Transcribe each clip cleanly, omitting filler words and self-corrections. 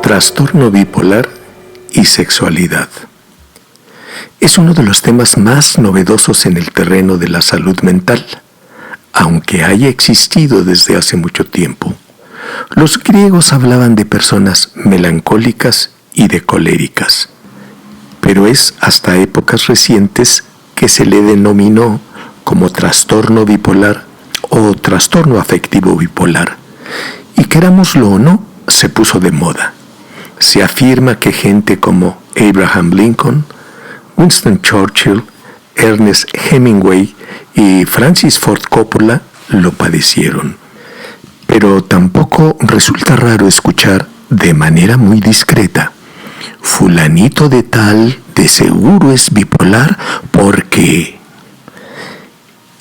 Trastorno bipolar y sexualidad. Es uno de los temas más novedosos en el terreno de la salud mental, aunque haya existido desde hace mucho tiempo. Los griegos hablaban de personas melancólicas y de coléricas, pero es hasta épocas recientes que se le denominó como trastorno bipolar o trastorno afectivo bipolar, y querámoslo o no, se puso de moda. Se afirma que gente como Abraham Lincoln, Winston Churchill, Ernest Hemingway y Francis Ford Coppola lo padecieron. Pero tampoco resulta raro escuchar de manera muy discreta: fulanito de tal de seguro es bipolar porque...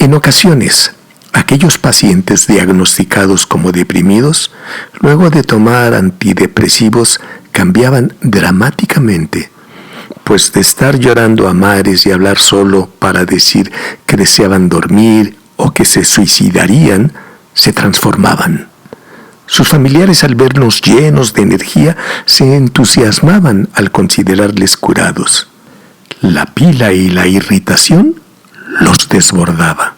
En ocasiones, aquellos pacientes diagnosticados como deprimidos, luego de tomar antidepresivos, cambiaban dramáticamente, pues de estar llorando a mares y hablar solo para decir que deseaban dormir o que se suicidarían, se transformaban. Sus familiares, al verlos llenos de energía, se entusiasmaban al considerarles curados. La pila y la irritación los desbordaba.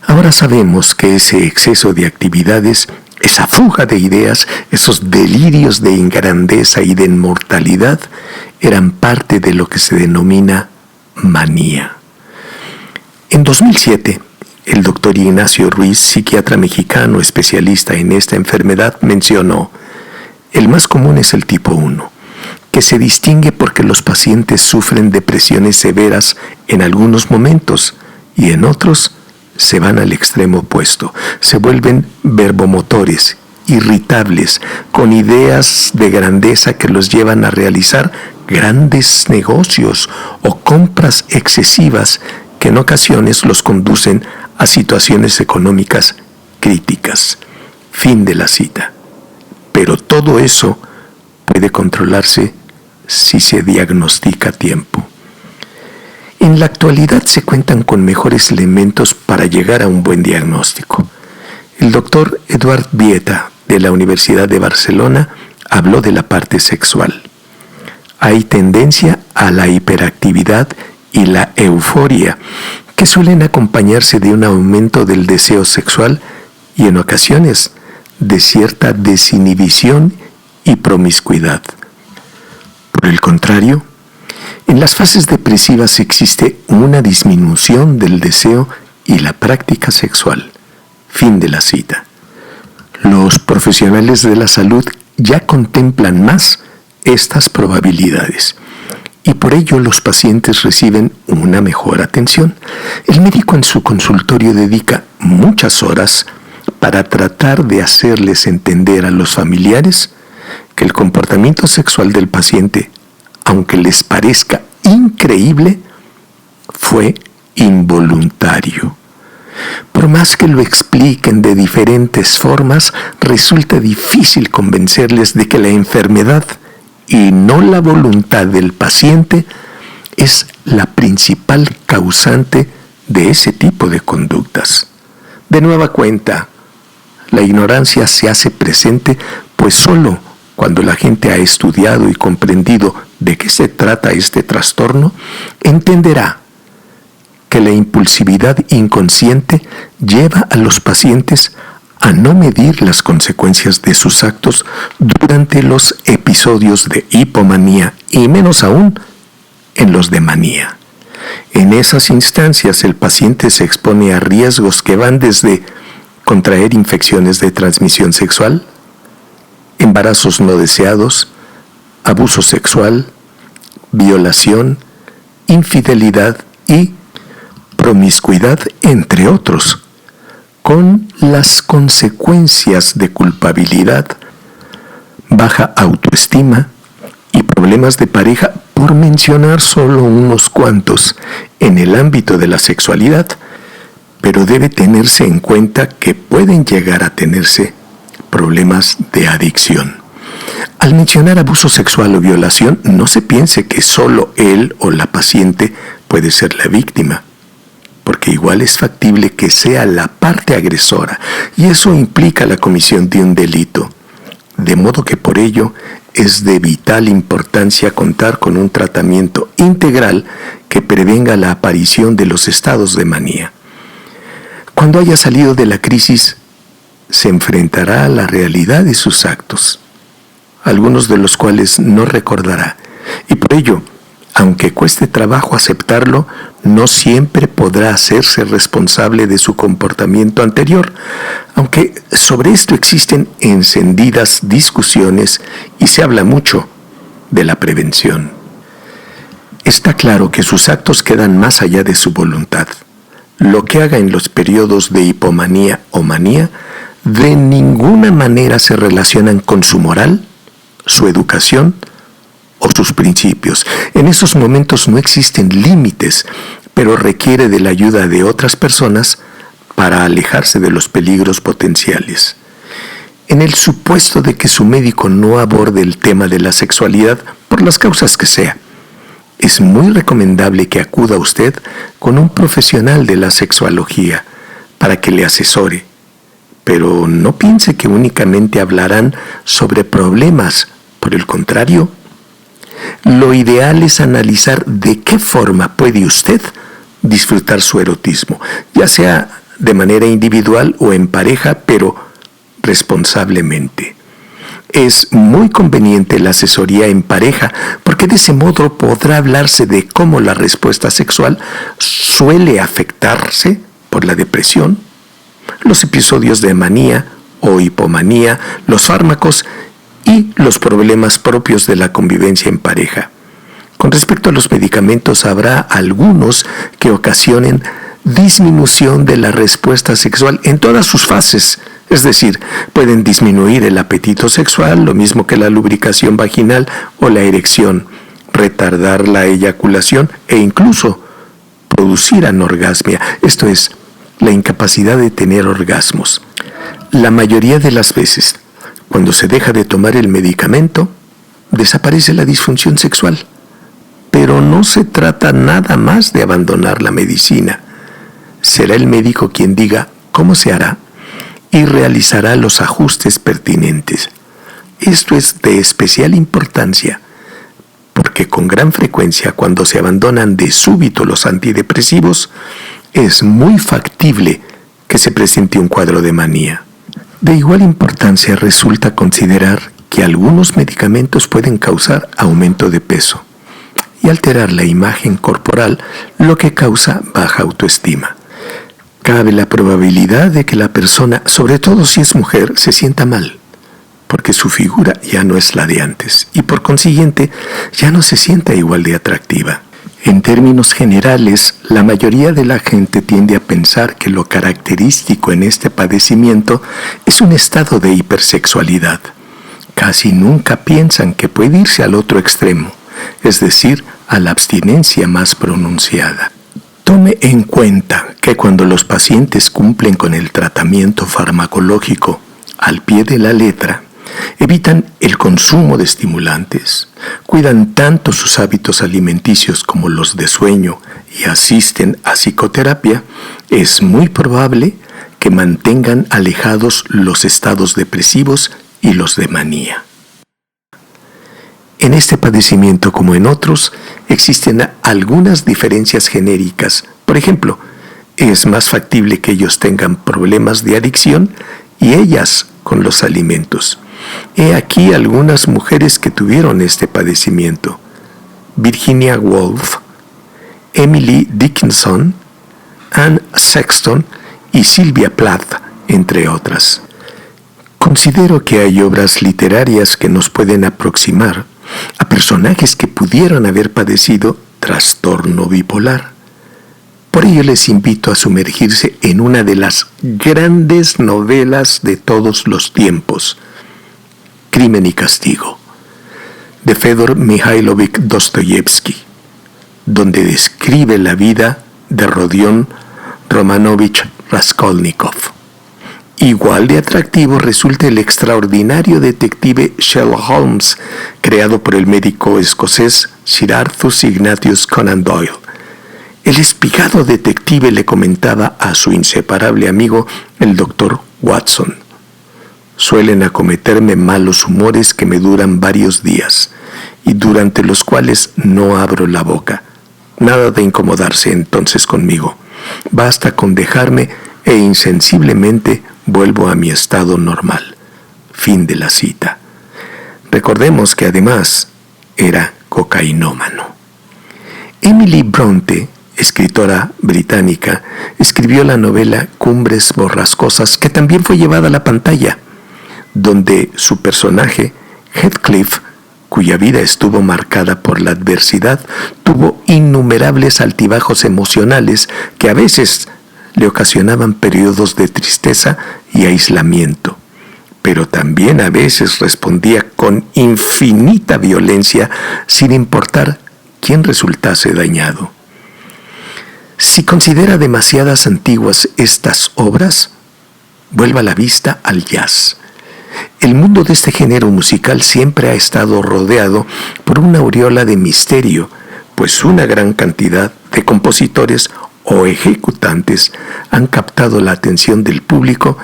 Ahora sabemos que ese exceso de actividades, esa fuga de ideas, esos delirios de grandeza y de inmortalidad, eran parte de lo que se denomina manía. En 2007, el doctor Ignacio Ruiz, psiquiatra mexicano especialista en esta enfermedad, mencionó: el más común es el tipo 1, que se distingue porque los pacientes sufren depresiones severas en algunos momentos y en otros se van al extremo opuesto, se vuelven verbomotores, irritables, con ideas de grandeza que los llevan a realizar grandes negocios o compras excesivas que en ocasiones los conducen a situaciones económicas críticas. Fin de la cita. Pero todo eso puede controlarse si se diagnostica a tiempo. En la actualidad se cuentan con mejores elementos para llegar a un buen diagnóstico. El doctor Eduard Vieta, de la Universidad de Barcelona, habló de la parte sexual. Hay tendencia a la hiperactividad y la euforia, que suelen acompañarse de un aumento del deseo sexual y en ocasiones de cierta desinhibición y promiscuidad. Por el contrario, en las fases depresivas existe una disminución del deseo y la práctica sexual. Fin de la cita. Los profesionales de la salud ya contemplan más estas probabilidades y por ello los pacientes reciben una mejor atención. El médico en su consultorio dedica muchas horas para tratar de hacerles entender a los familiares que el comportamiento sexual del paciente, aunque les parezca increíble, fue involuntario. Por más que lo expliquen de diferentes formas, resulta difícil convencerles de que la enfermedad y no la voluntad del paciente es la principal causante de ese tipo de conductas. De nueva cuenta, la ignorancia se hace presente, pues solo cuando la gente ha estudiado y comprendido de qué se trata este trastorno, entenderá que la impulsividad inconsciente lleva a los pacientes a no medir las consecuencias de sus actos durante los episodios de hipomanía y menos aún en los de manía. En esas instancias el paciente se expone a riesgos que van desde contraer infecciones de transmisión sexual, embarazos no deseados, abuso sexual, violación, infidelidad y promiscuidad, entre otros, con las consecuencias de culpabilidad, baja autoestima y problemas de pareja, por mencionar solo unos cuantos en el ámbito de la sexualidad, pero debe tenerse en cuenta que pueden llegar a tenerse problemas de adicción. Al mencionar abuso sexual o violación, no se piense que solo él o la paciente puede ser la víctima, porque igual es factible que sea la parte agresora, y eso implica la comisión de un delito. de modo que por ello es de vital importancia contar con un tratamiento integral que prevenga la aparición de los estados de manía. Cuando haya salido de la crisis, se enfrentará a la realidad de sus actos, algunos de los cuales no recordará, y por ello, aunque cueste trabajo aceptarlo, no siempre podrá hacerse responsable de su comportamiento anterior, aunque sobre esto existen encendidas discusiones y se habla mucho de la prevención. Está claro que sus actos quedan más allá de su voluntad. Lo que haga en los periodos de hipomanía o manía de ninguna manera se relacionan con su moral, su educación o sus principios. En esos momentos no existen límites, pero requiere de la ayuda de otras personas para alejarse de los peligros potenciales. En el supuesto de que su médico no aborde el tema de la sexualidad por las causas que sea, es muy recomendable que acuda usted con un profesional de la sexuología para que le asesore, pero no piense que únicamente hablarán sobre problemas. Por el contrario, lo ideal es analizar de qué forma puede usted disfrutar su erotismo, ya sea de manera individual o en pareja, pero responsablemente. Es muy conveniente la asesoría en pareja, porque de ese modo podrá hablarse de cómo la respuesta sexual suele afectarse por la depresión, los episodios de manía o hipomanía, los fármacos y los problemas propios de la convivencia en pareja. Con respecto a los medicamentos, habrá algunos que ocasionen disminución de la respuesta sexual en todas sus fases, es decir, pueden disminuir el apetito sexual, lo mismo que la lubricación vaginal o la erección, retardar la eyaculación e incluso producir anorgasmia, esto es, la incapacidad de tener orgasmos. La mayoría de las veces, cuando se deja de tomar el medicamento, desaparece la disfunción sexual. Pero no se trata nada más de abandonar la medicina. Será el médico quien diga cómo se hará y realizará los ajustes pertinentes. Esto es de especial importancia, porque con gran frecuencia cuando se abandonan de súbito los antidepresivos, es muy factible que se presente un cuadro de manía. De igual importancia resulta considerar que algunos medicamentos pueden causar aumento de peso y alterar la imagen corporal, lo que causa baja autoestima. Cabe la probabilidad de que la persona, sobre todo si es mujer, se sienta mal, porque su figura ya no es la de antes y por consiguiente ya no se sienta igual de atractiva. En términos generales, la mayoría de la gente tiende a pensar que lo característico en este padecimiento es un estado de hipersexualidad. Casi nunca piensan que puede irse al otro extremo, es decir, a la abstinencia más pronunciada. Tome en cuenta que cuando los pacientes cumplen con el tratamiento farmacológico al pie de la letra, evitan el consumo de estimulantes, cuidan tanto sus hábitos alimenticios como los de sueño y asisten a psicoterapia, es muy probable que mantengan alejados los estados depresivos y los de manía. En este padecimiento, como en otros, existen algunas diferencias genéricas. Por ejemplo, es más factible que ellos tengan problemas de adicción y ellas con los alimentos. He aquí algunas mujeres que tuvieron este padecimiento: Virginia Woolf, Emily Dickinson, Anne Sexton y Sylvia Plath, entre otras. Considero que hay obras literarias que nos pueden aproximar a personajes que pudieron haber padecido trastorno bipolar. Por ello les invito a sumergirse en una de las grandes novelas de todos los tiempos, Crimen y Castigo, de Fedor Mikhailovich Dostoyevsky, donde describe la vida de Rodion Romanovich Raskolnikov. Igual de atractivo resulta el extraordinario detective Sherlock Holmes, creado por el médico escocés Sir Arthur Ignatius Conan Doyle. El espigado detective le comentaba a su inseparable amigo, el doctor Watson: Suelen acometerme malos humores que me duran varios días y durante los cuales no abro la boca. Nada de incomodarse entonces conmigo. Basta con dejarme e insensiblemente vuelvo a mi estado normal. Fin de la cita. Recordemos que además era cocainómano. Emily Bronte, escritora británica, escribió la novela Cumbres Borrascosas, que también fue llevada a la pantalla, donde su personaje, Heathcliff, cuya vida estuvo marcada por la adversidad, tuvo innumerables altibajos emocionales que a veces le ocasionaban periodos de tristeza y aislamiento, pero también a veces respondía con infinita violencia sin importar quién resultase dañado. Si considera demasiadas antiguas estas obras, vuelva la vista al jazz. El mundo de este género musical siempre ha estado rodeado por una aureola de misterio, pues una gran cantidad de compositores o ejecutantes han captado la atención del público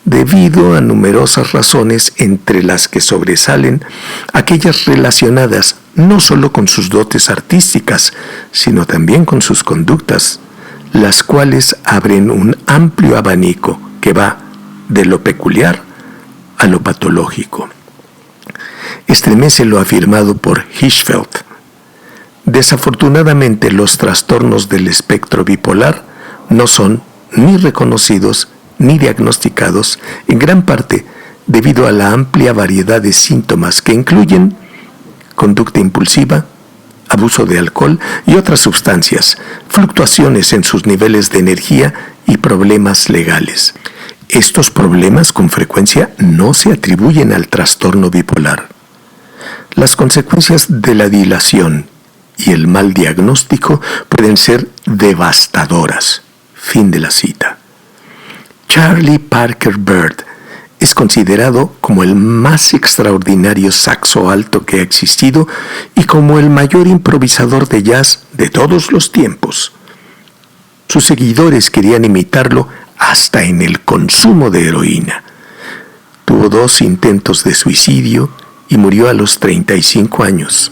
debido a numerosas razones, entre las que sobresalen aquellas relacionadas no solo con sus dotes artísticas, sino también con sus conductas, las cuales abren un amplio abanico que va de lo peculiar a lo patológico. Estremece lo afirmado por Hirschfeld. Desafortunadamente, los trastornos del espectro bipolar no son ni reconocidos ni diagnosticados, en gran parte debido a la amplia variedad de síntomas que incluyen conducta impulsiva, abuso de alcohol y otras sustancias, fluctuaciones en sus niveles de energía y problemas legales. Estos problemas con frecuencia no se atribuyen al trastorno bipolar. Las consecuencias de la dilación y el mal diagnóstico pueden ser devastadoras. Fin de la cita. Charlie Parker Bird es considerado como el más extraordinario saxo alto que ha existido y como el mayor improvisador de jazz de todos los tiempos. Sus seguidores querían imitarlo hasta en el consumo de heroína. Tuvo 2 intentos de suicidio y murió a los 35 años,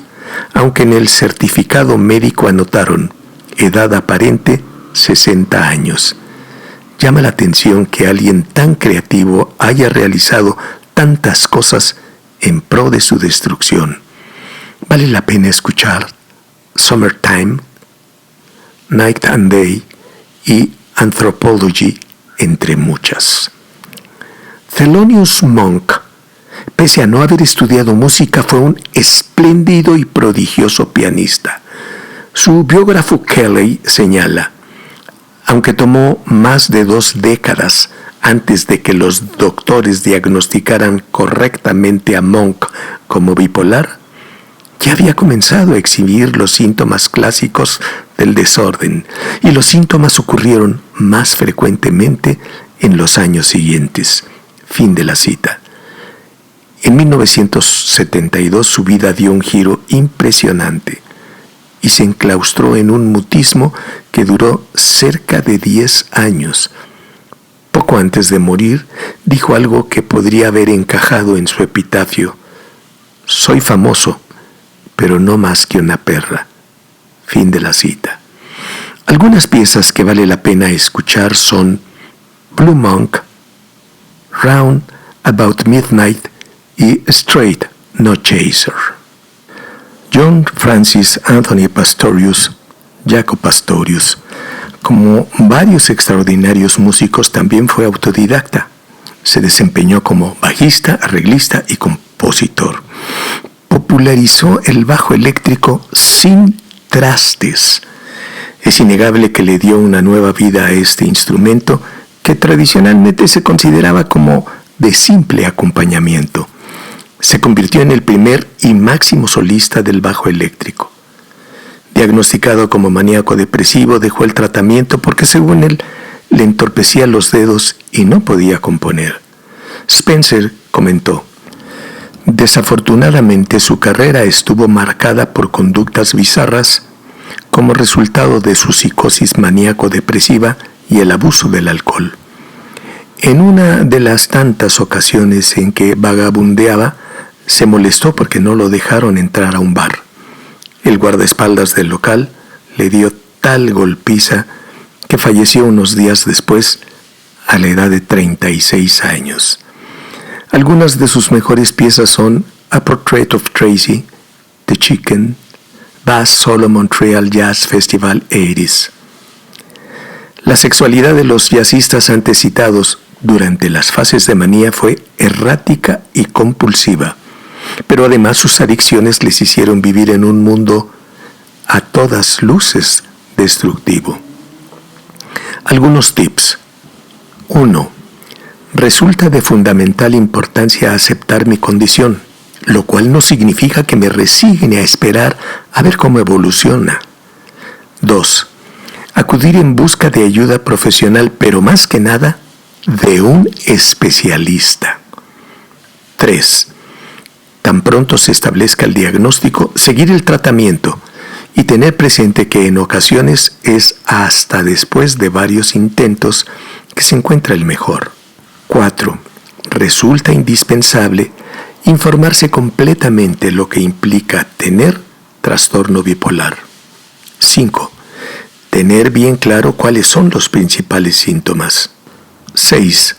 aunque en el certificado médico anotaron edad aparente 60 años. Llama la atención que alguien tan creativo haya realizado tantas cosas en pro de su destrucción. Vale la pena escuchar Summertime, Night and Day y Anthropology, entre muchas. Thelonious Monk, pese a no haber estudiado música, fue un espléndido y prodigioso pianista. Su biógrafo Kelly señala: aunque tomó más de 2 décadas antes de que los doctores diagnosticaran correctamente a Monk como bipolar, ya había comenzado a exhibir los síntomas clásicos del desorden, y los síntomas ocurrieron más frecuentemente en los años siguientes. Fin de la cita. En 1972 su vida dio un giro impresionante y se enclaustró en un mutismo que duró cerca de 10 años. Poco antes de morir, dijo algo que podría haber encajado en su epitafio: soy famoso, pero no más que una perra. Fin de la cita. Algunas piezas que vale la pena escuchar son Blue Monk, Round About Midnight y Straight No Chaser. John Francis Anthony Pastorius, Jaco Pastorius, como varios extraordinarios músicos, también fue autodidacta. Se desempeñó como bajista, arreglista y compositor. Popularizó el bajo eléctrico sin trastes. Es innegable que le dio una nueva vida a este instrumento que tradicionalmente se consideraba como de simple acompañamiento. Se convirtió en el primer y máximo solista del bajo eléctrico. Diagnosticado como maníaco depresivo, dejó el tratamiento porque, según él, le entorpecía los dedos y no podía componer. Spencer comentó: desafortunadamente su carrera estuvo marcada por conductas bizarras como resultado de su psicosis maníaco-depresiva y el abuso del alcohol. En una de las tantas ocasiones en que vagabundeaba, se molestó porque no lo dejaron entrar a un bar. El guardaespaldas del local le dio tal golpiza que falleció unos días después a la edad de 36 años. Algunas de sus mejores piezas son A Portrait of Tracy, The Chicken, Bass Solo Montreal Jazz Festival 80s. La sexualidad de los jazzistas antes citados durante las fases de manía fue errática y compulsiva, pero además sus adicciones les hicieron vivir en un mundo a todas luces destructivo. Algunos tips. 1. Resulta de fundamental importancia aceptar mi condición, lo cual no significa que me resigne a esperar a ver cómo evoluciona. 2. Acudir en busca de ayuda profesional, pero más que nada, de un especialista. 3. Tan pronto se establezca el diagnóstico, seguir el tratamiento y tener presente que en ocasiones es hasta después de varios intentos que se encuentra el mejor. 4. Resulta indispensable informarse completamente lo que implica tener trastorno bipolar. 5. Tener bien claro cuáles son los principales síntomas. 6.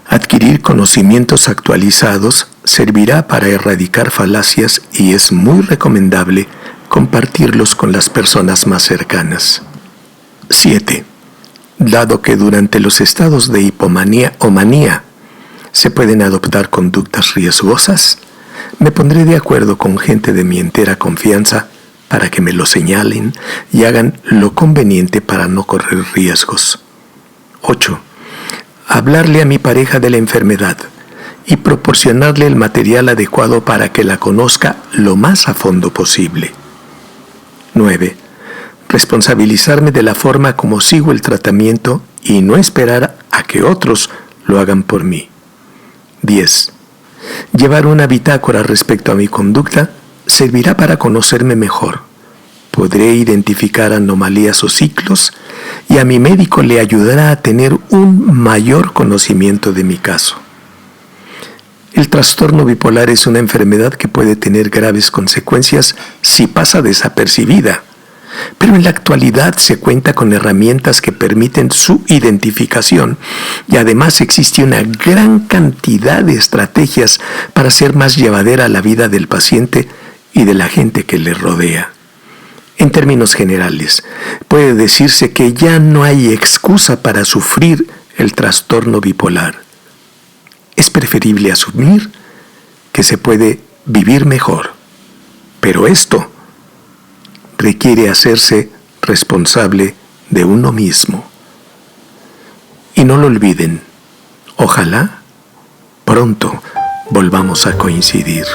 Adquirir conocimientos actualizados servirá para erradicar falacias y es muy recomendable compartirlos con las personas más cercanas. 7. Dado que durante los estados de hipomanía o manía se pueden adoptar conductas riesgosas, me pondré de acuerdo con gente de mi entera confianza para que me lo señalen y hagan lo conveniente para no correr riesgos. 8. Hablarle a mi pareja de la enfermedad y proporcionarle el material adecuado para que la conozca lo más a fondo posible. 9. Responsabilizarme de la forma como sigo el tratamiento y no esperar a que otros lo hagan por mí. 10. Llevar una bitácora respecto a mi conducta servirá para conocerme mejor. Podré identificar anomalías o ciclos y a mi médico le ayudará a tener un mayor conocimiento de mi caso. El trastorno bipolar es una enfermedad que puede tener graves consecuencias si pasa desapercibida, pero en la actualidad se cuenta con herramientas que permiten su identificación y además existe una gran cantidad de estrategias para hacer más llevadera la vida del paciente y de la gente que le rodea. En términos generales, puede decirse que ya no hay excusa para sufrir el trastorno bipolar. Es preferible asumir que se puede vivir mejor, pero esto requiere hacerse responsable de uno mismo. Y no lo olviden, ojalá pronto volvamos a coincidir.